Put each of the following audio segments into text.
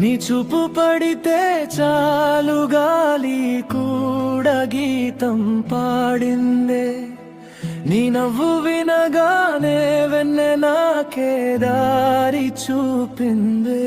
నీ చూపు పడితే చాలు గాలి కూడా గీతం పాడిందే, నీ నవ్వు వినగానే వెన్నె నాకే దారి చూపిందే.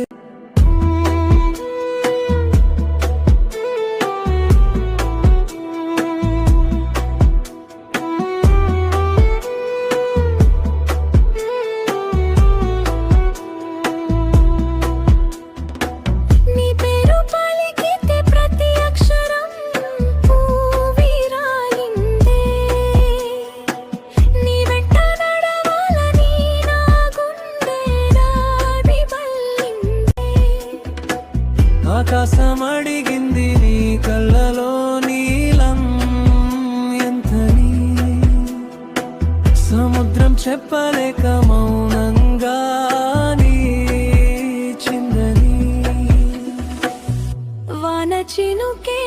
ఆకాశం అడిగింది నీ కళ్ళలో నీలం ఎంతని, సముద్రం చెప్పలేక మౌనంగా నీ చిందని. వాన చినుకే